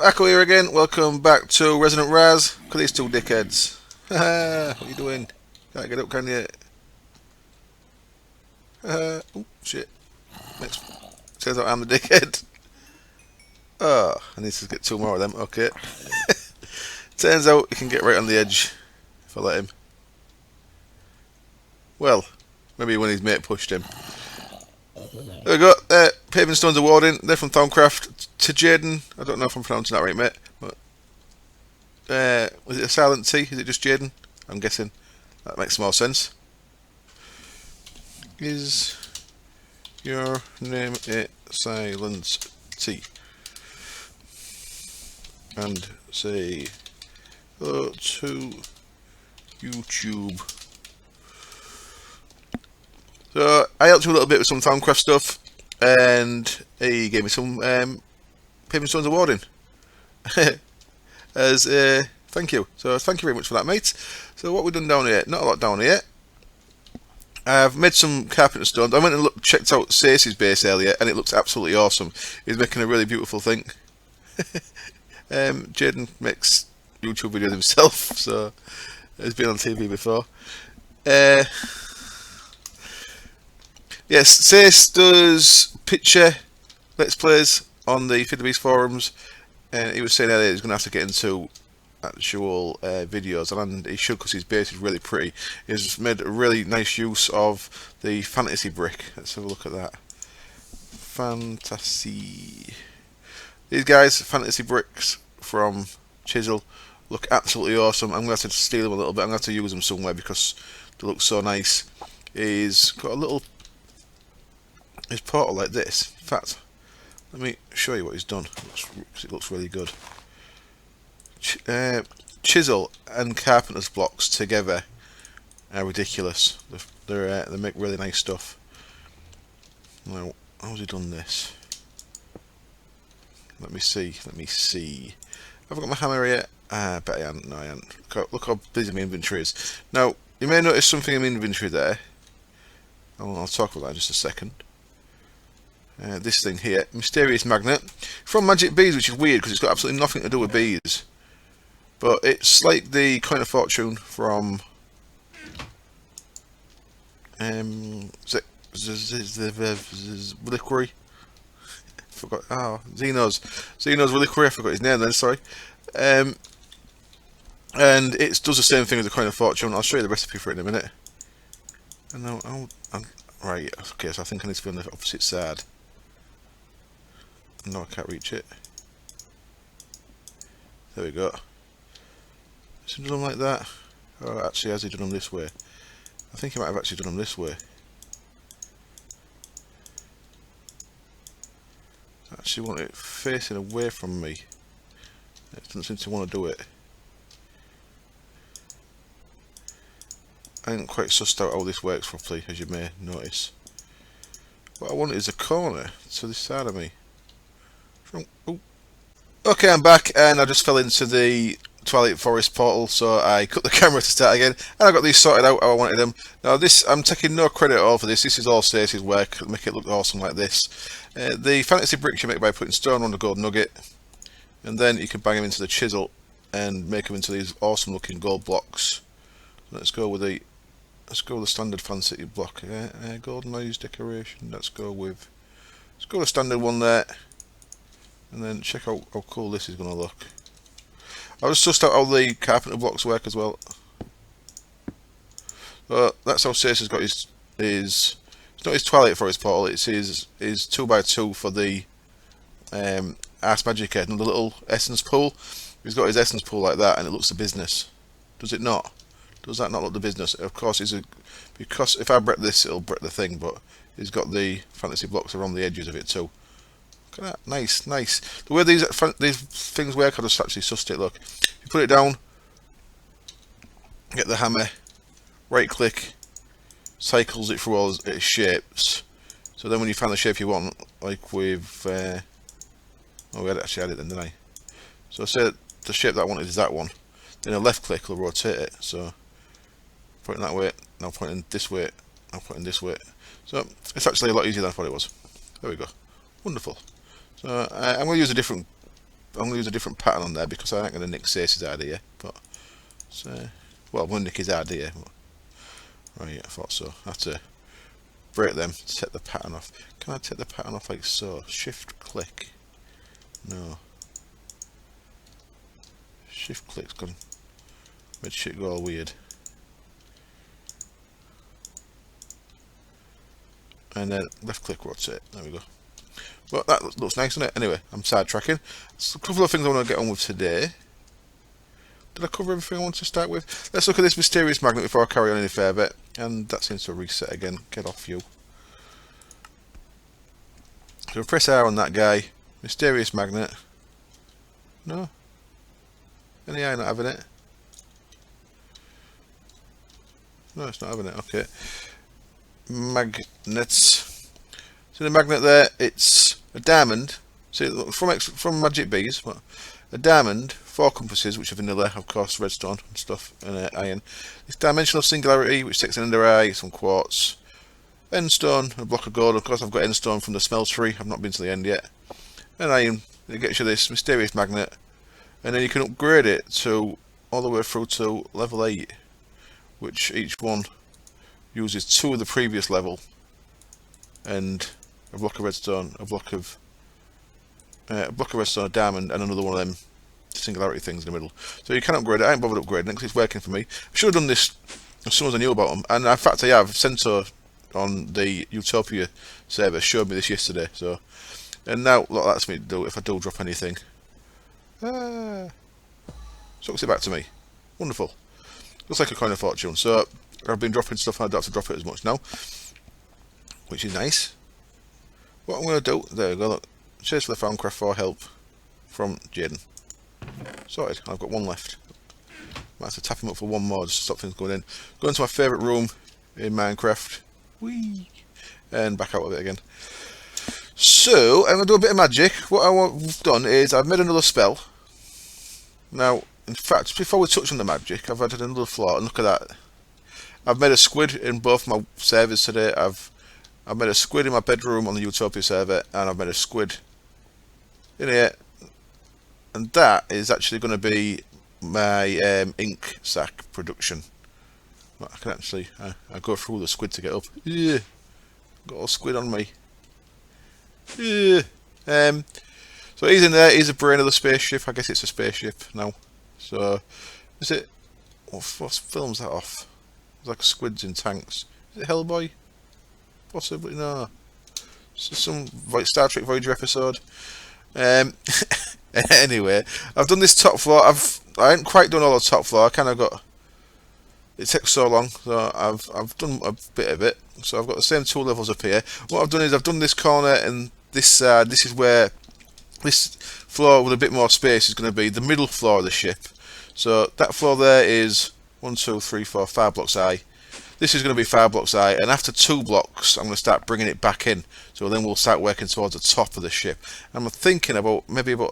Akko here again. Welcome back to Resonant Rise. Look at these two dickheads. What are you doing? Can't get up, can you? Oh, shit. Next. Turns out I'm the dickhead. Oh, I need to get two more of them. Okay. Turns out he can get right on the edge if I let him. Well, maybe when his mate pushed him. There we go. Paving Stones awarding. They're from Thaumcraft to Jaden. I don't know if I'm pronouncing that right, mate. But was it a silent T? Is it just Jaden? I'm guessing. That makes more sense. Is your name a silent T? And say hello to YouTube. So I helped him a little bit with some Thaumcraft stuff, and he gave me some Paving Stones awarding as thank you. So thank you very much for that, mate. So what we've done down here, not a lot down here. I've made some carpenter stones. I went and checked out Sace's base earlier, and it looks absolutely awesome. He's making a really beautiful thing. Jaden makes YouTube videos himself, so he's been on TV before. Yes, Sace does picture Let's Plays on the Feed the Beast forums, and he was saying earlier he's going to have to get into actual videos, and he should, because his base is really pretty. He's made a really nice use of the fantasy brick. Let's have a look at that. Fantasy. These guys, fantasy bricks from Chisel, look absolutely awesome. I'm going to have to steal them a little bit. I'm going to have to use them somewhere because they look so nice. He's got a little his portal like this. In fact, let me show you what he's done. It looks really good. Chisel and carpenter's blocks together are ridiculous. They make really nice stuff. Now, how's he done this? Let me see. Have I got my hammer here? I bet I haven't. No, I haven't. Look how busy my inventory is. Now, you may notice something in my inventory there. I'll talk about that in just a second. This thing here, Mysterious Magnet from Magic Bees, which is weird because it's got absolutely nothing to do with bees. But it's like the Coin of Fortune from Reliquary. Forgot. Oh, Xeno's Reliquary. I forgot his name then. Sorry. And it does the same thing as the Coin of Fortune. I'll show you the recipe for it in a minute. And now, right. Okay, so I think I need to be on the opposite side. No, I can't reach it. There we go. Has he done them like that? Or actually, has he done them this way? I think he might have actually done them this way. I actually want it facing away from me. It doesn't seem to want to do it. I ain't quite sussed out how this works properly, as you may notice. What I want is a corner to this side of me. Oh. Okay, I'm back, and I just fell into the Twilight Forest portal, so I cut the camera to start again, and I got these sorted out how I wanted them. Now this, I'm taking no credit at all for this. This is all Stacey's work. Make it look awesome like this. The fantasy bricks you make by putting stone on the gold nugget, and then you can bang them into the chisel and make them into these awesome looking gold blocks. Let's go with the standard fantasy block. Golden noise decoration. Let's go with the standard one there. And then check out how cool this is going to look. I've just sussed out how the carpenter blocks work as well. So that's how Sace has got his it's not his Twilight Forest portal, it's his 2x2 for the Ars Magica and the little essence pool. He's got his essence pool like that, and it looks the business. Does it not? Does that not look the business? Of course, because if I break this, it'll break the thing, but he's got the fantasy blocks around the edges of it too. Look at that, nice. The way these things work, I just actually sussed it. Look, you put it down, get the hammer, right click, cycles it through all its shapes. So then when you find the shape you want, like with, oh, we actually had it then, didn't I? So say the shape that I wanted is that one. Then a left click will rotate it. So pointing that way, now pointing this way, now pointing this way. So it's actually a lot easier than I thought it was. There we go. Wonderful. So I'm going to use a different I'm going to use a different pattern on there because I ain't going to nick Sace's idea. But well, I'm going to nick his idea. Right, I thought so. I have to break them to take the pattern off. Can I take the pattern off like so? Shift click. No. Shift click's gone. Made shit go all weird. And then left click rotate. There we go. But that looks nice, doesn't it? Anyway, I'm sidetracking. So a couple of things I want to get on with today. Did I cover everything I want to start with? Let's look at this mysterious magnet before I carry on any further. And that seems to reset again. Get off you. So press R on that guy. Mysterious magnet. No? Any eye not having it? No, it's not having it. Okay. Magnets. So the magnet there, it's a diamond. See, from Magic Bees, a diamond, 4 compasses, which are vanilla, of course, redstone and stuff, and iron. This dimensional singularity, which takes an ender eye, some quartz, endstone, a block of gold. Of course, I've got endstone from the smeltery. I've not been to the end yet. And iron. It gets you this mysterious magnet, and then you can upgrade it to all the way through to level 8, which each one uses 2 of the previous level, and a block of redstone, a block of redstone, a diamond, and another one of them singularity things in the middle. So you can upgrade it. I ain't bothered upgrading it because it's working for me. I should have done this as soon as I knew about them, and in fact I have. Cento on the Utopia server showed me this yesterday. So, and now look, that's me do if I do drop anything. Sucks it back to me. Wonderful. Looks like a coin of fortune. So I've been dropping stuff and I don't have to drop it as much now, which is nice. What I'm going to do, there we go, look. Chase for the Foundcraft for help from Jaden. Sorted, I've got one left. Might have to tap him up for one more just to stop things going in. Go into my favourite room in Minecraft. Whee! And back out of it again. So, I'm going to do a bit of magic. What I've done is I've made another spell. Now, in fact, before we touch on the magic, I've added another flaw, and look at that. I've made a squid in both my servers today. I've made a squid in my bedroom on the Utopia server, and I've made a squid in here. And that is actually going to be my ink sac production. I can actually, I go through the squid to get up. Yeah, got a squid on me. Yeah. So he's in there. He's the brain of the spaceship. I guess it's a spaceship now. So, is it? What films that off? It's like squids in tanks. Is it Hellboy? Possibly no. It's just some like Star Trek Voyager episode. Anyway, I've done this top floor. I haven't quite done all the top floor. I kind of got. It takes so long, so I've done a bit of it. So I've got the same 2 levels up here. What I've done is I've done this corner and this side. This is where this floor with a bit more space is going to be the middle floor of the ship. So that floor there is 1, 2, 3, 4, 5 blocks high. This is going to be 5 blocks high, and after 2 blocks, I'm going to start bringing it back in. So then we'll start working towards the top of the ship. I'm thinking about maybe on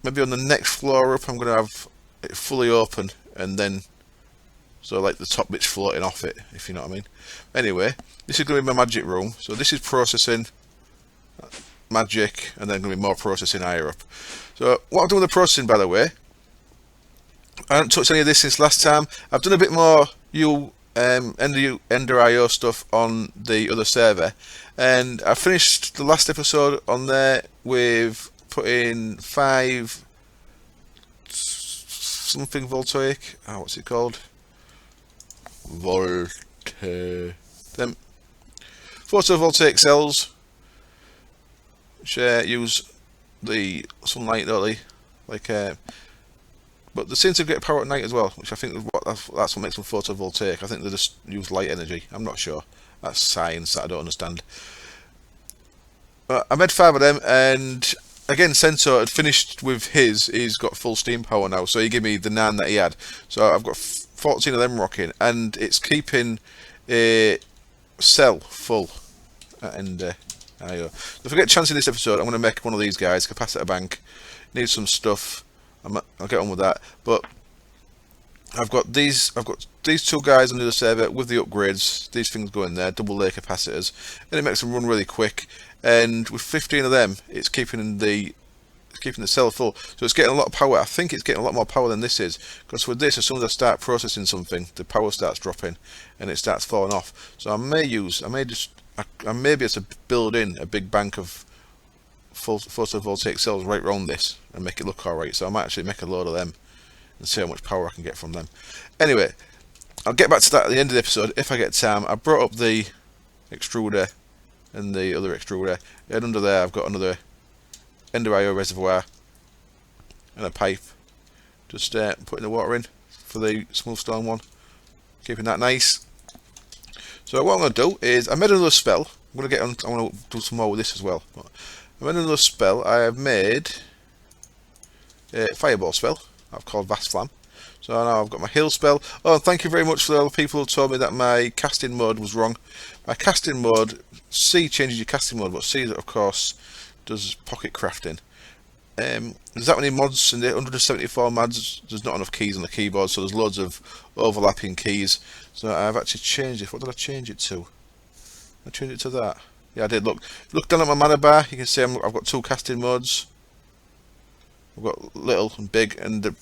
the next floor up, I'm going to have it fully open, and then so like the top bit's floating off it, if you know what I mean. Anyway, this is going to be my magic room. So this is processing magic, and then going to be more processing higher up. So what I've done with the processing, by the way, I haven't touched any of this since last time. I've done a bit more Ender IO stuff on the other server, and I finished the last episode on there with putting 5 something voltaic. Oh, what's it called? Them photovoltaic cells, which use the sunlight, don't they? Like, but they seem to get power at night as well, which I think is that's what makes them photovoltaic. I think they just use light energy. I'm not sure. That's science that I don't understand. But I made 5 of them, and again, Cento had finished with his. He's got full steam power now, so he gave me the 9 that he had. So I've got 14 of them rocking, and it's keeping a cell full. And there you go. If I get a chance in this episode, I'm going to make one of these guys, capacitor bank. Need some stuff. I'll get on with that. But I've got these 2 guys on the other server with the upgrades. These things go in there, double layer capacitors, and it makes them run really quick. And with 15 of them, it's keeping the keeping the cell full. So it's getting a lot of power. I think it's getting a lot more power than this is, because with this, as soon as I start processing something, the power starts dropping and it starts falling off. So I may be able to build in a big bank of photovoltaic cells right around this and make it look alright. So I might actually make a load of them and see how much power I can get from them. Anyway, I'll get back to that at the end of the episode if I get time. I brought up the extruder and the other extruder, and under there I've got another Ender IO reservoir and a pipe, just putting the water in for the smooth stone one, keeping that nice. So what I'm going to do is I made another spell. I want to do some more with this as well. I made another spell. I have made a fireball spell I've called Vast Flam. So now I've got my heal spell. Oh, and thank you very much for all the people who told me that my casting mode was wrong. My casting mode, C changes your casting mode, but C, of course, does pocket crafting. There's that many mods, and the 174 mods, there's not enough keys on the keyboard, so there's loads of overlapping keys. So I've actually changed it. What did I change it to? I changed it to that. Yeah, I did. Look down at my mana bar, you can see I've got 2 casting modes. I've got little and big, and the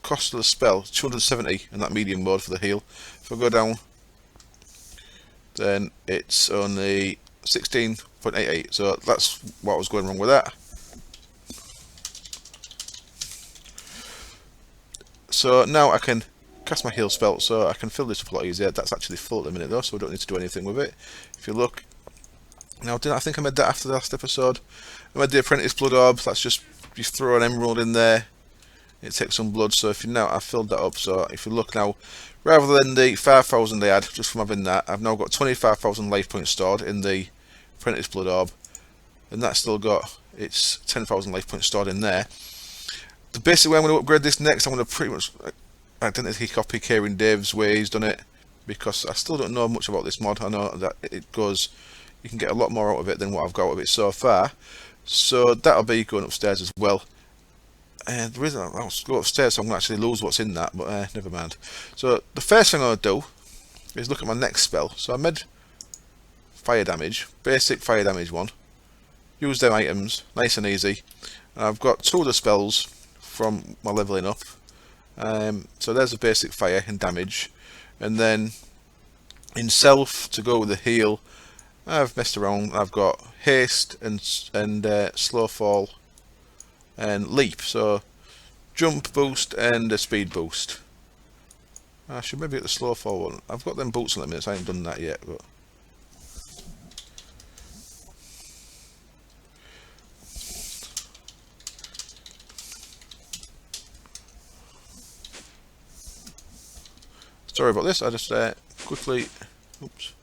cost of the spell is 270 in that medium mode for the heal. If I go down, then it's only 16.88, so that's what was going wrong with that. So now I can cast my heal spell, so I can fill this up a lot easier. That's actually full at the minute though, so we don't need to do anything with it. If you look, now I think I made that after the last episode. I made the Apprentice Blood Orb. That's just, you throw an emerald in there, it takes some blood. So I filled that up. So if you look now, rather than the 5,000 I had just from having that, I've now got 25,000 life points stored in the Apprentice Blood Orb, and that's still got its 10,000 life points stored in there. The basic way I'm going to upgrade this next, I'm going to pretty much identically copy Kieran Dave's way he's done it, because I still don't know much about this mod. I know that you can get a lot more out of it than what I've got out of it so far. So that'll be going upstairs as well. And the reason I'll go upstairs, so I'm going to actually lose what's in that, but never mind. So the first thing I'm going to do is look at my next spell. So I made fire damage, basic fire damage one. Use them items, nice and easy. And I've got 2 of the spells from my leveling up. So there's a basic fire and damage. And then in self, to go with the heal, I've messed around. I've got haste and slow fall and leap. So jump boost and a speed boost. I should maybe get the slow fall one. I've got them boots in a minute, so I haven't done that yet. But sorry about this. I just quickly. Oops.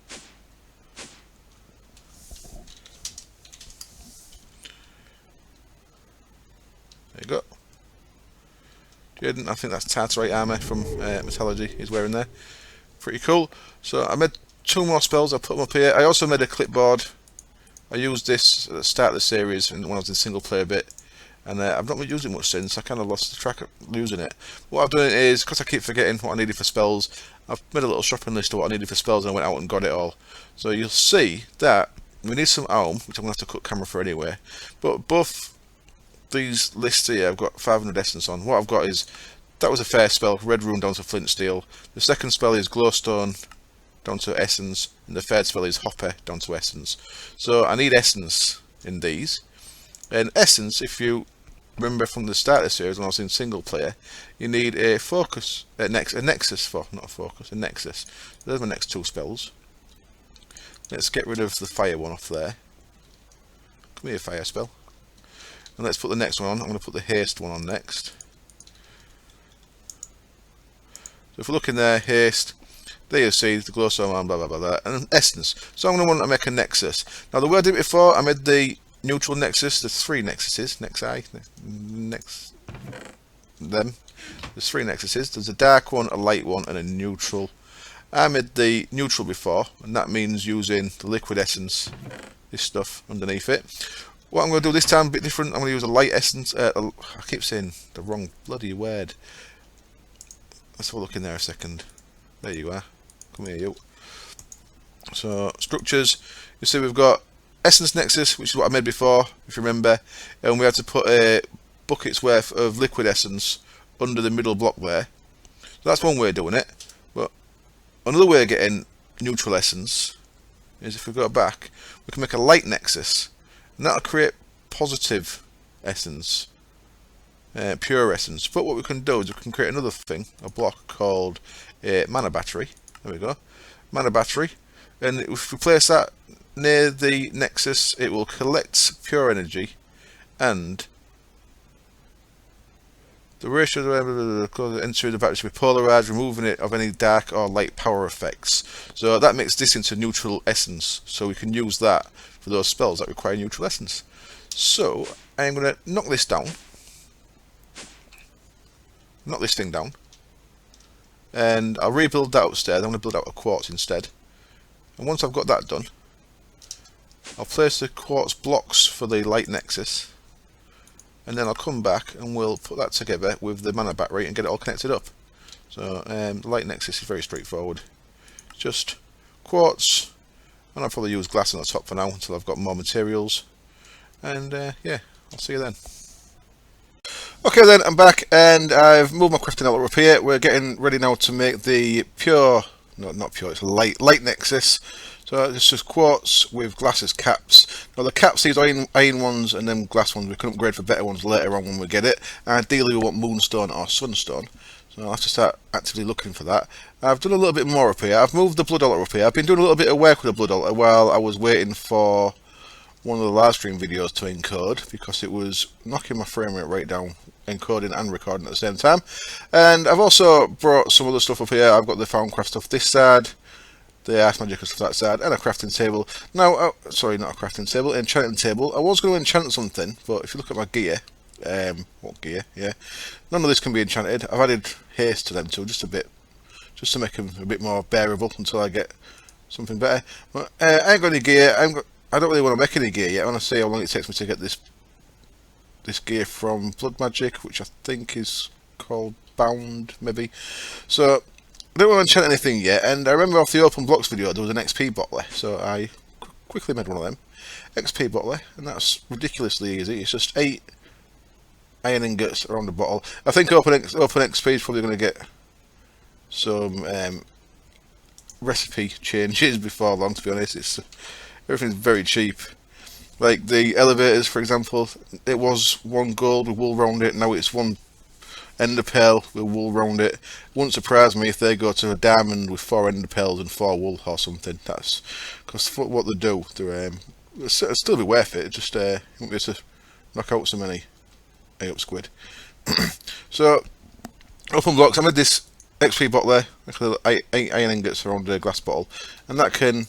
There you go. Jaden, I think that's Tartarite armour from Metallurgy he's wearing there. Pretty cool. So I made 2 more spells, I put them up here. I also made a clipboard. I used this at the start of the series when I was in single player bit, and I've not been using it much since. I kind of lost the track of losing it. What I've done is, because I keep forgetting what I needed for spells, I've made a little shopping list of what I needed for spells, and I went out and got it all. So you'll see that we need some Alm, which I'm going to have to cut camera for anyway, but both these lists here, I've got 500 essence on. What I've got is, that was a first spell, Red Rune down to Flint Steel. The second spell is Glowstone down to Essence, and the third spell is Hopper down to Essence. So I need Essence in these. And Essence, if you remember from the start of the series when I was in single player, you need a focus, a nexus for, not a focus, a nexus. There's my next 2 spells. Let's get rid of the fire one off there. Come here, fire spell. And let's put the next one on. I'm going to put the haste one on next. So if we look in there, haste, there you see the glowstone and blah blah blah, and essence. So I'm going to want to make a nexus. Now the way I did it before, I made the neutral nexus. There's 3 nexuses. There's 3 nexuses. There's a dark one, a light one, and a neutral. I made the neutral before, and that means using the liquid essence, this stuff underneath it. What I'm going to do this time a bit different. I'm going to use a light essence. I keep saying the wrong bloody word. Let's have a look in there a second. There you are. Come here, you. So structures. You see we've got essence nexus, which is what I made before, if you remember, and we had to put a bucket's worth of liquid essence under the middle block there. So that's one way of doing it. But another way of getting neutral essence is if we go back, we can make a light nexus, and that'll create positive essence, pure essence. But what we can do is we can create another thing, a block called a mana battery. There we go, mana battery, and if we place that near the nexus, it will collect pure energy, and the ratio of entering the battery should be polarized, removing it of any dark or light power effects. So that makes this into neutral essence. So we can use that for those spells that require neutral essence. So I'm going to knock this down, knock this thing down, and I'll rebuild that upstairs. I'm going to build out a quartz instead. And once I've got that done, I'll place the quartz blocks for the light nexus, and then I'll come back and we'll put that together with the mana battery and get it all connected up. So the light nexus is very straightforward. Just quartz, and I'll probably use glass on the top for now until I've got more materials. And yeah, I'll see you then. Okay then, I'm back and I've moved my crafting element up here. We're getting ready now to make the pure, no, not pure, it's a light nexus. So it's just quartz with glass as caps. Now the caps, these iron ones and then glass ones, we can upgrade for better ones later on when we get it. Ideally we want moonstone or sunstone. So I'll have to start actively looking for that. I've done a little bit more up here. I've moved the blood altar up here. I've been doing a little bit of work with the blood altar while I was waiting for one of the live stream videos to encode, because it was knocking my frame rate right down, encoding and recording at the same time. And I've also brought some other stuff up here. I've got the Foundcraft stuff this side, the Ice Magic stuff that side, and a crafting table. Now, sorry, not a crafting table, enchanting table. I was going to enchant something, but if you look at my gear, what gear? Yeah, none of this can be enchanted. I've added haste to them too, just a bit, just to make them a bit more bearable until I get something better. But I ain't got any gear. I don't really want to make any gear yet. I want to see how long it takes me to get this gear from Blood Magic, which I think is called Bound, maybe. So I don't want to enchant anything yet. And I remember off the Open Blocks video there was an XP bottler, so I quickly made one of them. XP bottler, and that's ridiculously easy. It's just 8 iron ingots around the bottle. I think Open XP is probably going to get some recipe changes before long, to be honest. Everything's very cheap. Like the elevators, for example, it was 1 gold with wool round it. Now it's 1 ender pearl with wool round it. Wouldn't surprise me if they go to a diamond with 4 ender pearls and 4 wool or something. That's because what they do, it'll still be worth it. Just you won't be able to knock out so many up squid. So Open Blocks, I made this XP bottler, like 8 iron ingots around a glass bottle, and that can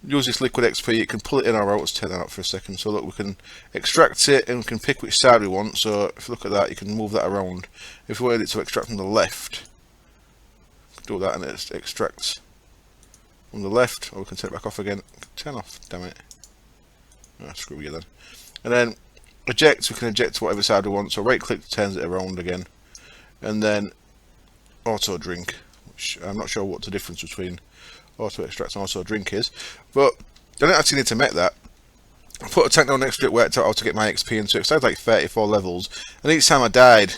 use this liquid XP. It can pull it in or out. Let's take that out for a second. So look, we can extract it and we can pick which side we want. So if you look at that, you can move that around. If we wanted it to extract from the left, do that and it extracts from the left, or we can take it back off again. Turn off, damn it. Oh, screw you then. And then eject, we can eject to whatever side we want. So right click turns it around again. And then auto drink, which I'm not sure what the difference between auto extract and auto drink is, but I don't actually need to make that. I put a tank down next to it, worked out how to get my XP into it, because I had like 34 levels, and each time I died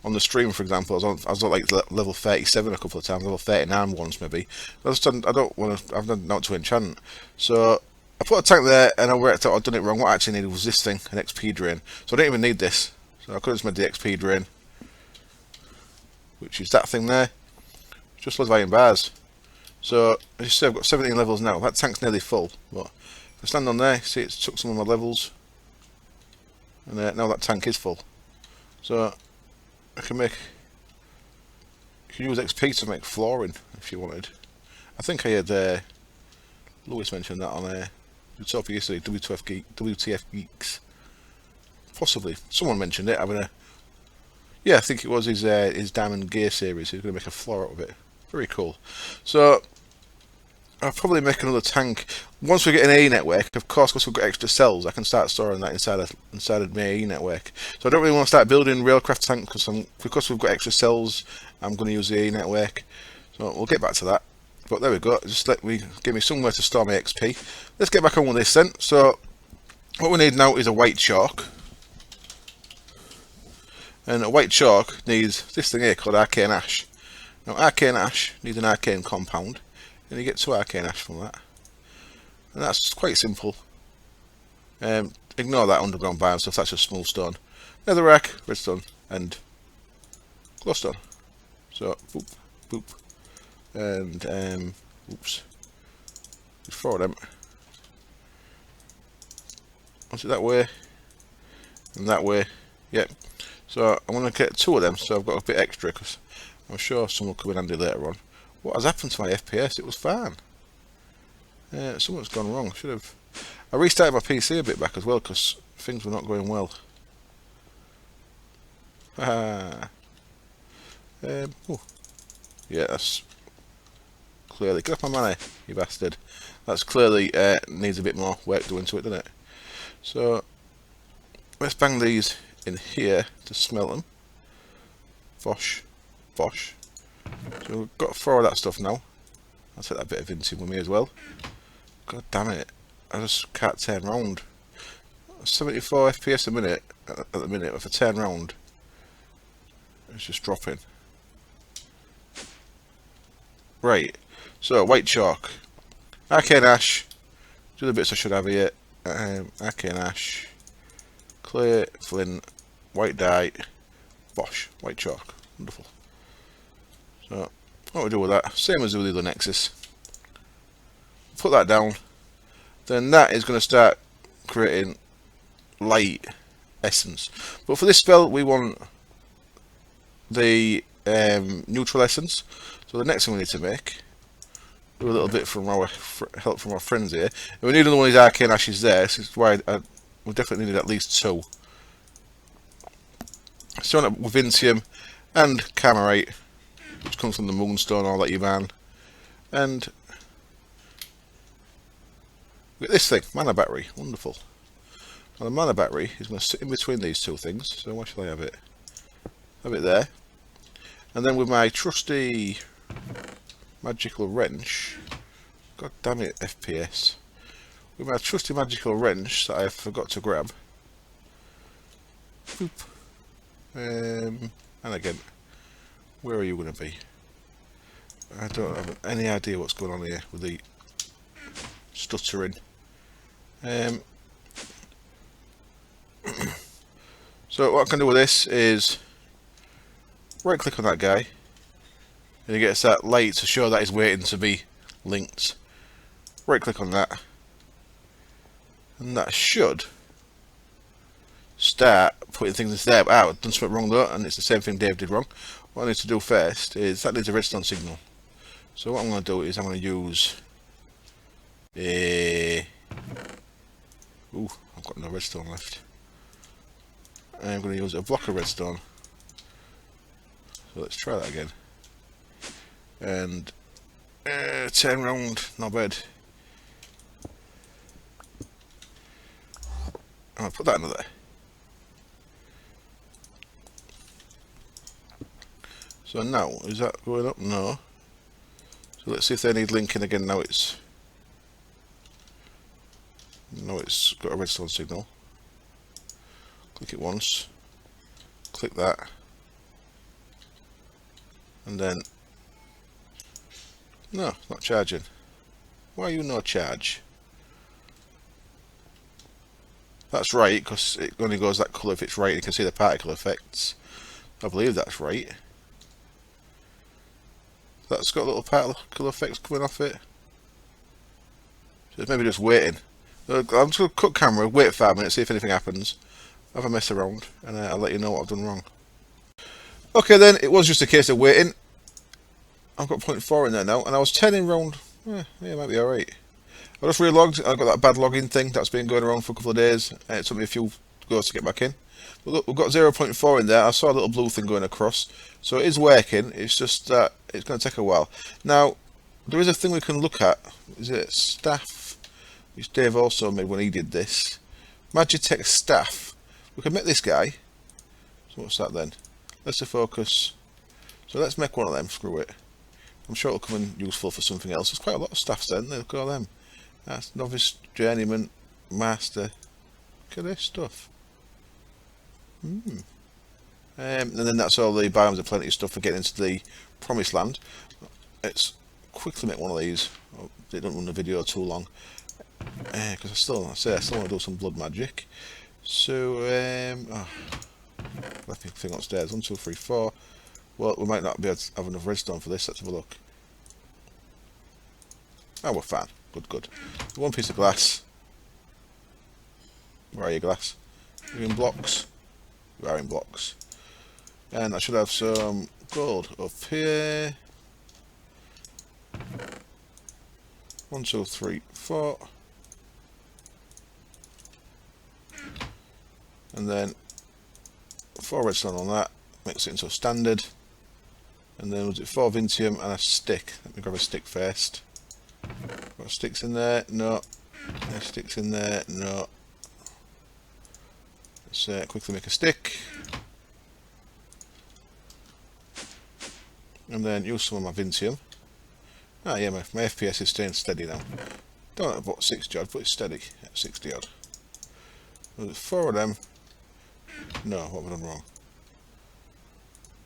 on the stream, for example, I was on like level 37 a couple of times, level 39 once maybe. I don't want to, I've done not to enchant, so I put a tank there and I worked out I'd done it wrong. What I actually needed was this thing, an XP drain, so I didn't even need this, so I could have just made the XP drain, which is that thing there, just loads of iron bars. So as you see, I've got 17 levels now. That tank's nearly full, but if I stand on there, see it's took some of my levels, and now that tank is full. So I can use XP to make flooring if you wanted. I think I had Lewis mentioned that on Utopia yesterday, WTF Geeks. Possibly someone mentioned it. Yeah, I think it was his Diamond Gear series. He's going to make a floor out of it. Very cool. So I'll probably make another tank once we get an AE network. Of course, because we've got extra cells, I can start storing that inside of my AE network. So I don't really want to start building railcraft tanks because we've got extra cells. I'm going to use the AE network. So we'll get back to that. But there we go, just give me somewhere to store my XP. Let's get back on with this then. So what we need now is a white chalk. And a white chalk needs this thing here called arcane ash. Now arcane ash needs an arcane compound, and you get 2 arcane ash from that. And that's quite simple. Ignore that underground biome stuff, that's just smooth stone. Netherrack, redstone, and glowstone. So boop, boop. And oops, just 4 of them. Was it that way? And that way, yep. So I'm going to get 2 of them, so I've got a bit extra, because I'm sure some will come in handy later on. What has happened to my FPS? It was fine. Something's gone wrong. I restarted my PC a bit back as well, because things were not going well. Yeah, that's clearly, get off my money, you bastard. That's clearly needs a bit more work doing to it, doesn't it? So let's bang these in here to smelt them. Bosh, bosh. So we've got 4 of that stuff now. I'll take that bit of vinting with me as well. God damn it, I just can't turn round. 74 FPS a minute at the minute. If I turn round, it's just dropping. Right, so white chalk, arcane ash, do the bits I should have here. Arcane ash, clay, flint, white dye, bosh, white chalk. Wonderful. So what we do with that, same as with the other nexus. Put that down, then that is going to start creating light essence. But for this spell we want the neutral essence. So the next thing we need to make, do a little bit from our help from our friends here. And we need another one of these arcane ashes there. This is why we definitely need at least 2. So on with Vincium and Camerite, which comes from the Moonstone, all that you man. And we get this thing, mana battery, wonderful. Now the mana battery is going to sit in between these 2 things. So where shall I have it? Have it there. And then with my trusty magical wrench, god damn it FPS, with my trusty magical wrench that I forgot to grab, boop. And again, where are you going to be? I don't have any idea what's going on here with the stuttering. So what I can do with this is right click on that guy, and he gets that light to show that he's waiting to be linked. Right click on that, and that should start putting things into there. I've done something wrong though, and it's the same thing Dave did wrong. What I need to do first is, that needs a redstone signal. So what I'm going to do is I'm going to use a... Ooh, I've got no redstone left. I'm going to use a block of redstone. So let's try that again. And turn round, not bad. I'll put that in there. So now, is that going up? No. So let's see if they need linking again. Now it's got a redstone signal. Click it once. Click that. And then no, not charging. Why are you no charge? That's right, because it only goes that colour if it's right. You can see the particle effects. I believe that's right. That's got little particle effects coming off it. So it's maybe just waiting. I'm just going to cut camera, wait 5 minutes, see if anything happens. Have a mess around, and I'll let you know what I've done wrong. Okay then, it was just a case of waiting. I've got 0.4 in there now, and I was turning round. Yeah, it might be alright. I just relogged. I got that bad login thing that's been going around for a couple of days. It took me a few goes to get back in. But look, we've got 0.4 in there. I saw a little blue thing going across, so it is working. It's just that it's going to take a while. Now, there is a thing we can look at. Is it staff? Which Dave also made when he did this. Magitech staff. We can make this guy. So what's that then? Let's focus. So let's make one of them. Screw it. I'm sure it'll come in useful for something else. There's quite a lot of staffs there, isn't there? Look at all them. That's novice, journeyman, master. Look at this stuff. And then that's all the biomes. Are plenty of stuff for getting into the promised land. Let's quickly make one of these. Oh, they don't run the video too long, because I still want to do some blood magic. So left me thing upstairs. 1, 2, 3, 4. Well, we might not be able to have enough redstone for this. Let's have a look. Oh, we're fine. Good. One piece of glass. Where are you, glass? Are you in blocks? You are in blocks. And I should have some gold up here. 1, 2, 3, 4. And then 4 redstone on that. Makes it into a standard. And then was it 4 Vintium and a stick? Let me grab a stick first. Got sticks in there? No. No sticks in there? No. Let's quickly make a stick. And then use some of my Vintium. Ah yeah, my FPS is staying steady now. Don't know about 60 odd, but it's steady at 60 odd. There's 4 of them. No, what have I done wrong?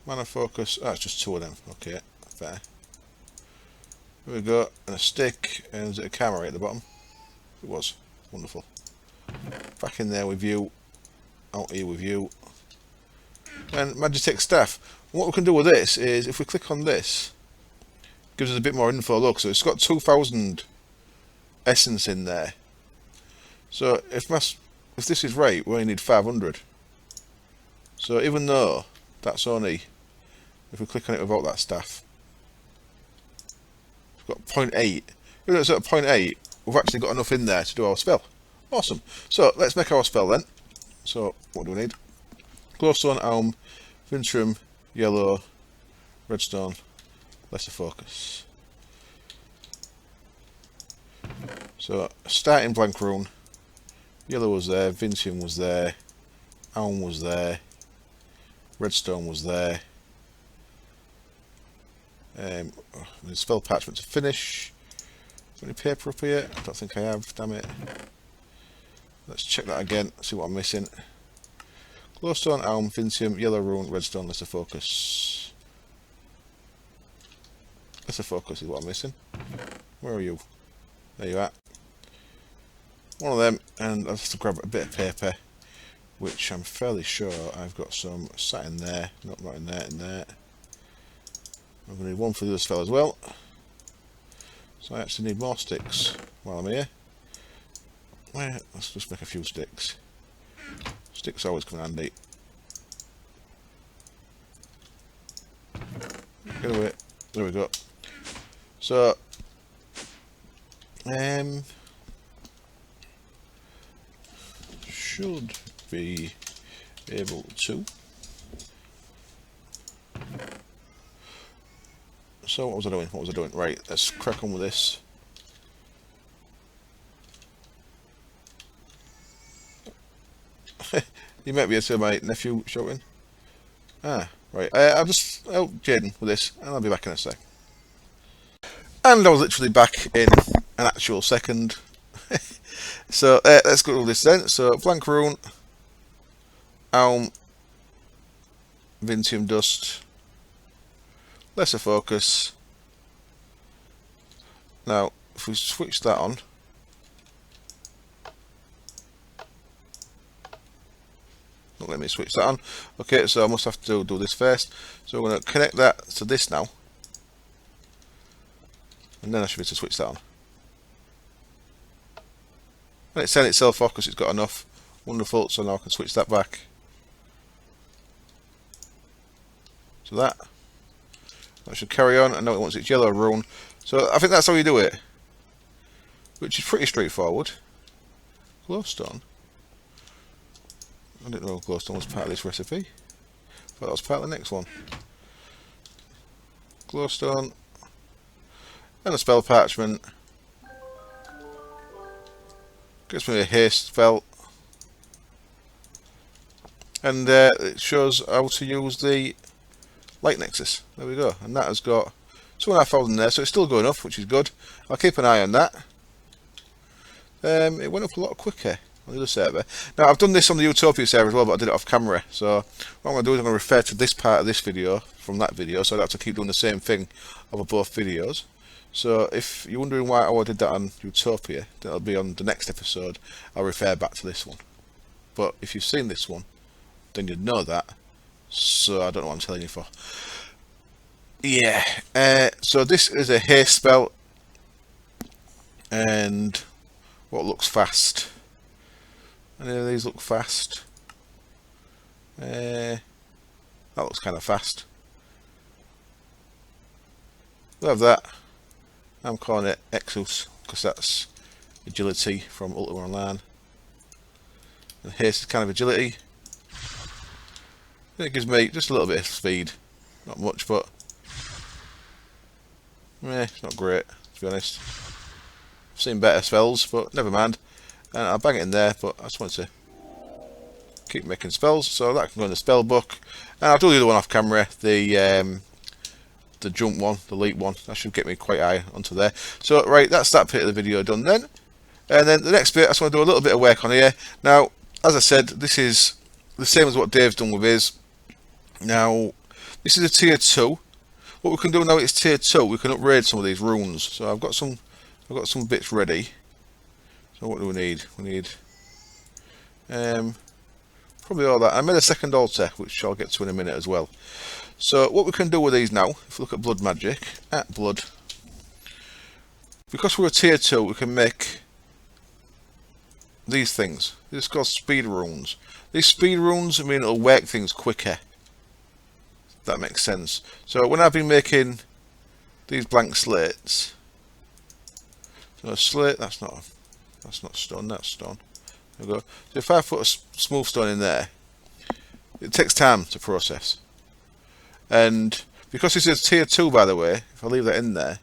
Mana focus. Ah, it's just 2 of them. Okay, fair. Here we go. And a stick. And is it a camera right at the bottom? It was. Wonderful. Back in there with you. Out here with you. And Magitech staff. What we can do with this is, if we click on this, it gives us a bit more info. Look, so it's got 2,000 essence in there. So if this is right, we only need 500. So even though that's only, if we click on it without that staff, it's got 0.8. Even though it's at 0.8, we've actually got enough in there to do our spell. Awesome. So let's make our spell then. So what do we need? Glowstone, Elm, Vintrium, Yellow, Redstone, Lesser Focus. So starting blank rune. Yellow was there, Vintium was there, Elm was there, Redstone was there. Spell parchment to finish. Got any paper up here? I don't think I have, damn it. Let's check that again, see what I'm missing. Glowstone, Elm, Vintium, Yellow Rune, Redstone, Lesser Focus. Lesser Focus is what I'm missing. Where are you? There you are. One of them, and I'll have to grab a bit of paper, which I'm fairly sure I've got some sat in there. Nope, not in there, in there. I'm going to need one for the other spell as well. So I actually need more sticks while I'm here. Let's just make a few sticks. Sticks always come in handy. Get away. There we go. So, should be able to. So what was I doing? What was I doing? Right, let's crack on with this. You might be able to see my nephew shouting. Ah, right. I'll just help Jaden with this, and I'll be back in a sec. And I was literally back in an actual second. So let's go with this then. So blank rune, Elm, Vintium dust, Lesser Focus. Now, if we switch that on. Don't let me switch that on. Okay, so I must have to do this first. So we're going to connect that to this now. And then I should be able to switch that on. And it's saying itself focus, it's got enough. Wonderful, so now I can switch that back. So that should carry on, and now it wants its yellow rune. So I think that's how you do it. Which is pretty straightforward. Glowstone. I didn't know glowstone was part of this recipe. I thought that was part of the next one. Glowstone. And a spell parchment. Gives me a haste spell. And it shows how to use the light nexus. There we go. And that has got 2,500 there, so it's still going up, which is good. I'll keep an eye on that. It went up a lot quicker on the other server. Now, I've done this on the Utopia server as well, but I did it off camera. So what I'm going to do is I'm going to refer to this part of this video from that video, so I don't have to keep doing the same thing over both videos. So if you're wondering why I did that on Utopia, that'll be on the next episode. I'll refer back to this one. But if you've seen this one, then you'd know that. So I don't know what I'm telling you for. Yeah. So this is a haste spell, and what looks fast? Any of these look fast? That looks kind of fast. We'll have that. I'm calling it Exus because that's agility from Ultima Online. And haste is kind of agility. And it gives me just a little bit of speed. Not much, but it's not great, to be honest. I've seen better spells, but never mind. And I'll bang it in there, but I just want to keep making spells, so that can go in the spell book. And I'll do the other one off camera, the jump one, the leap one. That should get me quite high onto there. So right, that's that bit of the video done then. And then the next bit, I just want to do a little bit of work on here. Now, as I said, this is the same as what Dave's done with his. Now, this is a tier 2. What we can do now is tier 2. We can upgrade some of these runes. So I've got some bits ready. So what do we need? We need probably all that. I made a second altar, which I'll get to in a minute as well. So what we can do with these now, if we look at blood magic, at blood, because we're a tier 2, we can make these things. This is called speed runes. These speed runes mean it'll work things quicker. If that makes sense. So when I've been making these blank slates, so a slate, that's not stone, that's stone. There we go. So if I put a smooth stone in there, it takes time to process. And because this is tier 2, by the way, if I leave that in there,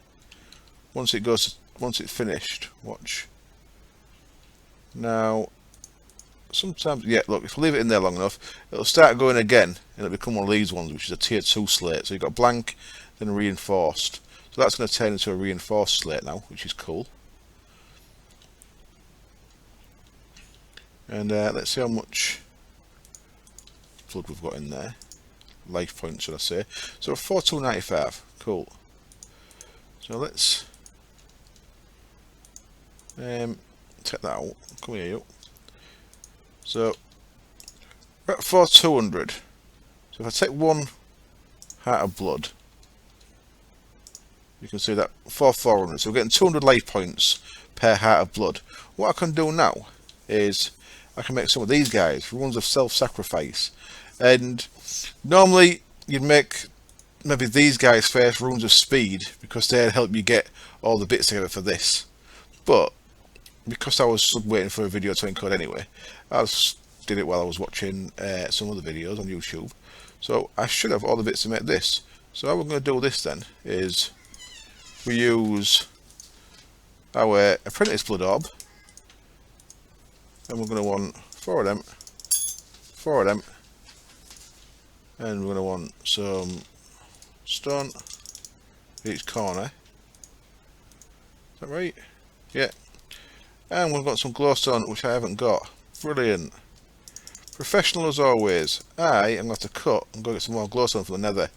once it's finished, watch. Now, sometimes, yeah, look, if I leave it in there long enough, it'll start going again, and it'll become one of these ones, which is a tier 2 slate. So you've got blank, then reinforced. So that's going to turn into a reinforced slate now, which is cool. And let's see how much blood we've got in there. Life points, should I say. So 4295, cool. So let's take that out. Come here, you. So we're at 4200. So if I take one heart of blood, you can see that 4400. So we're getting 200 life points per heart of blood. What I can do now is I can make some of these guys, runes of self-sacrifice. And normally you'd make maybe these guys first, runes of speed, because they'd help you get all the bits together for this. But because I was waiting for a video to encode anyway, I just did it while I was watching some other videos on YouTube. So I should have all the bits to make this. So how we're going to do this then is we use our apprentice blood orb, and we're going to want 4 of them, 4 of them, and we're going to want some stone each corner. Is that right? Yeah. And we've got some glowstone, which I haven't got. Brilliant. Professional as always. I'm going to have to cut and go get some more glowstone for the nether.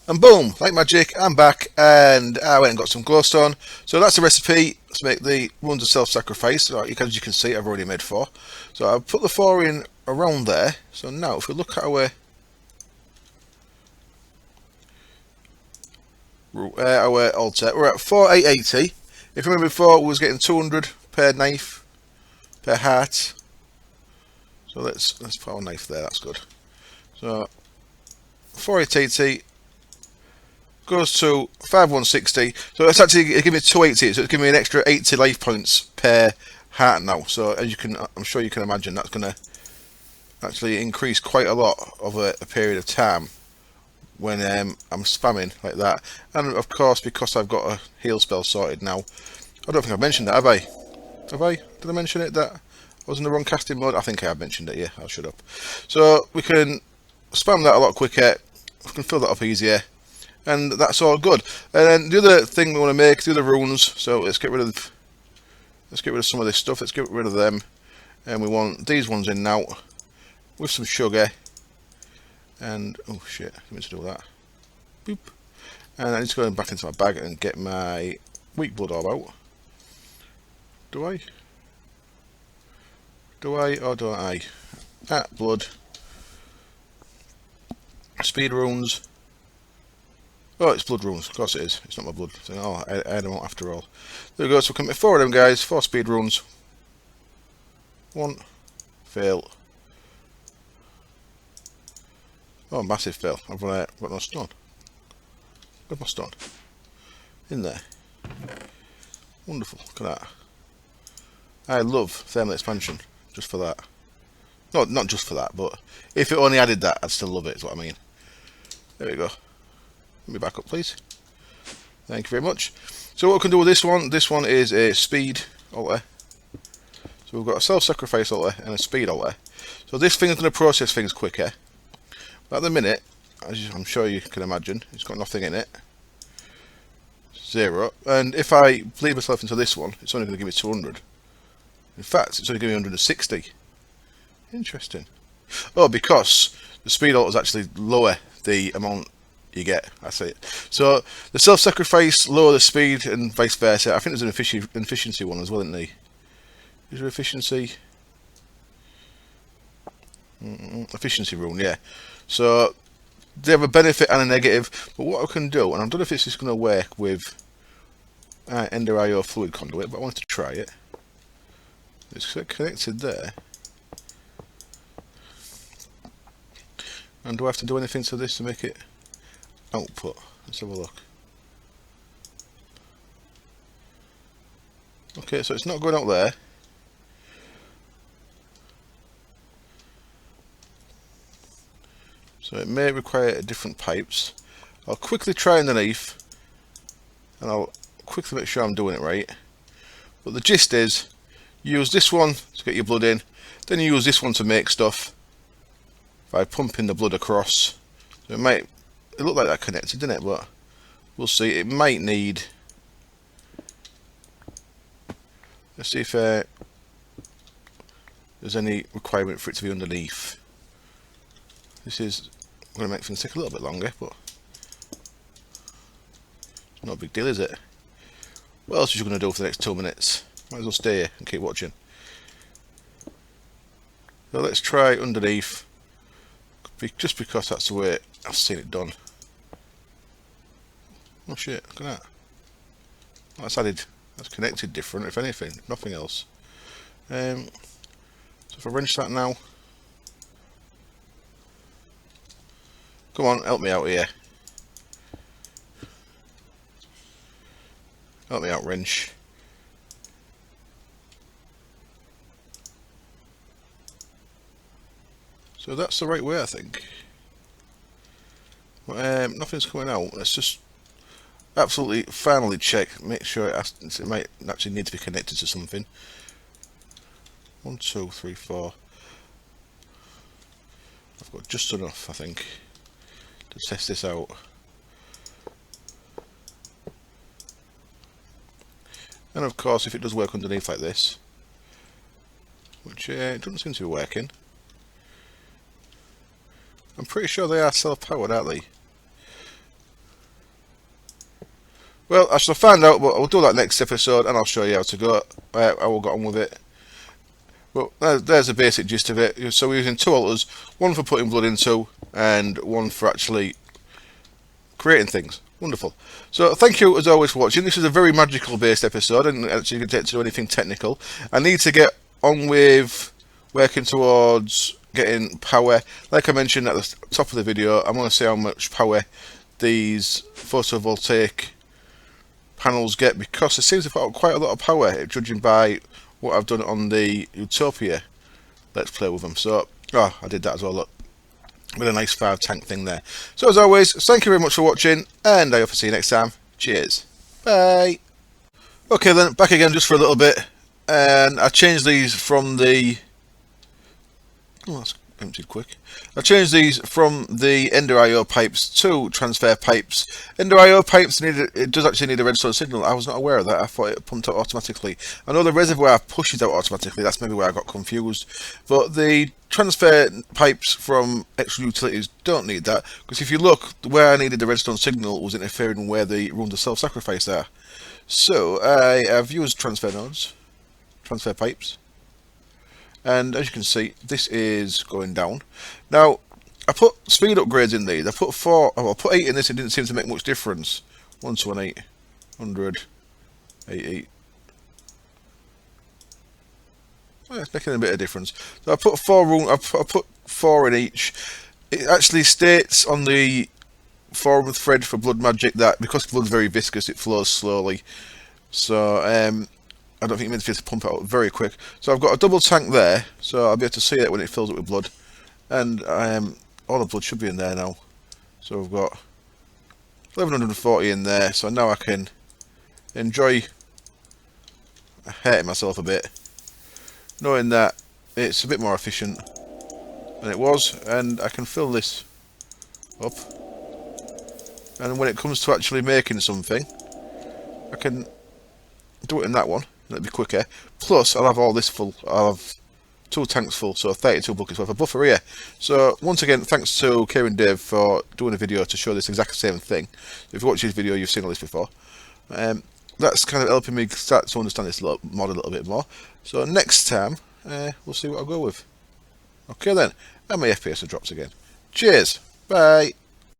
And boom, like magic, I'm back, and I went and got some glowstone. So that's the recipe to make the runes of self-sacrifice. As you can see, I've already made 4. So I've put the 4 in around there. So now, if we look at our altar, we're at 4880. If you remember before, we was getting 200 per knife, per heart. So let's put our knife there. That's good. So 4880 goes to 5160. So it's actually giving me 280. So it's giving me an extra 80 life points per heart now. So as you can, I'm sure you can imagine, that's going to actually increase quite a lot over a period of time when I'm spamming like that. And of course, because I've got a heal spell sorted now, I don't think I've mentioned that, have I? Have I? Did I mention it that I was in the wrong casting mode? I think I have mentioned it, yeah, I'll shut up. So we can spam that a lot quicker, we can fill that up easier, and that's all good. And then the other thing we want to make, the other runes. So let's get rid of some of this stuff. Let's get rid of them, and we want these ones in now with some sugar. And oh shit, I meant to do that. Boop. And I need to go back into my bag and get my weak blood orb out. Do I? Do I or don't I? Blood. Speed runes. Oh, it's blood runes. Of course it is. It's not my blood. So, oh, I had them out after all. There we go. So we can make 4 of them, guys. 4 speed runes. 1. Fail. Oh, massive fail. I've got no stone. Where's my stone? In there. Wonderful. Look at that. I love thermal expansion. Just for that. No, not just for that, but if it only added that, I'd still love it, is what I mean. There we go. Let me back up, please. Thank you very much. So what we can do with this one is a speed altar. So we've got a self-sacrifice altar and a speed altar. So this thing is going to process things quicker. But at the minute, as I'm sure you can imagine, it's got nothing in it. 0. And if I bleed myself into this one, it's only going to give me 200. In fact, it's only going to give me 160. Interesting. Oh, because the speed altars actually lower the amount you get. That's it. So the self-sacrifice lower the speed and vice versa. I think there's an efficiency one as well, isn't there? Is there efficiency? Efficiency rune, yeah. So they have a benefit and a negative. But what I can do, and I don't know if this is going to work with Ender IO fluid conduit, but I wanted to try it. It's connected there. And do I have to do anything to this to make it output? Let's have a look. Okay, so it's not going out there. So it may require different pipes. I'll quickly try underneath, and I'll quickly make sure I'm doing it right. But the gist is, use this one to get your blood in, then you use this one to make stuff by pumping the blood across. So it looked like that connected, didn't it? But we'll see. It might need. Let's see if there's any requirement for it to be underneath. This is going to make things take a little bit longer, but it's not a big deal, is it? What else are you going to do for the next 2 minutes? Might as well stay here and keep watching. So let's try underneath, just because that's the way I've seen it done. Oh shit, look at that. That's added, that's connected different, if anything, nothing else. So if I wrench that now. Come on, help me out here. Help me out, wrench. So that's the right way, I think. But, nothing's coming out. Let's just absolutely finally check, make sure it might actually need to be connected to something. 1, 2, 3, 4. I've got just enough, I think, to test this out. And of course, if it does work underneath like this, which it doesn't seem to be working. I'm pretty sure they are self-powered, aren't they? Well, I shall find out, but I'll do that next episode, and I'll show you how to go. How I got on with it. But there's the basic gist of it. So we're using 2 altars, one for putting blood into, and one for actually creating things. Wonderful. So thank you as always for watching. This is a very magical based episode. I didn't actually get to do anything technical. I need to get on with working towards getting power. Like I mentioned at the top of the video, I want to see how much power these photovoltaic panels get, because it seems to put out quite a lot of power, judging by what I've done on the Utopia Let's Play with them. So, oh, I did that as well, look. With a nice 5 tank thing there. So as always, thank you very much for watching, and I hope to see you next time. Cheers. Bye. Okay then, back again just for a little bit, and I changed these from the... Oh, that's emptied quick. I changed these from the Ender IO pipes to transfer pipes. Ender IO pipes it does actually need a redstone signal. I was not aware of that. I thought it pumped out automatically. I know the reservoir pushes out automatically. That's maybe where I got confused. But the transfer pipes from extra utilities don't need that, because if you look, where I needed the redstone signal was interfering where the runes of self-sacrifice are. So I have used transfer nodes, transfer pipes. And as you can see, this is going down. Now, I put speed upgrades in these. I put 4, oh, I put 8 in this. It didn't seem to make much difference. 1 to an 8, 100, 80. Well, it's making a bit of difference. So I put 4 I put 4 in each. It actually states on the forum thread for blood magic that because blood's very viscous, it flows slowly. So I don't think it means to pump it out very quick. So I've got a double tank there, so I'll be able to see it when it fills up with blood. And all the blood should be in there now. So I've got 1140 in there, so now I can enjoy hurting myself a bit, knowing that it's a bit more efficient than it was, and I can fill this up. And when it comes to actually making something, I can do it in that one. It'll be quicker. Plus, I'll have all this full. I'll have 2 tanks full, so 32 buckets worth of buffer here. So, once again, thanks to Kieran Dave for doing a video to show this exact same thing. If you watch this video, you've seen all this before. That's kind of helping me start to understand this mod a little bit more. So, next time, we'll see what I'll go with. Okay then, and my FPS drops again. Cheers, bye.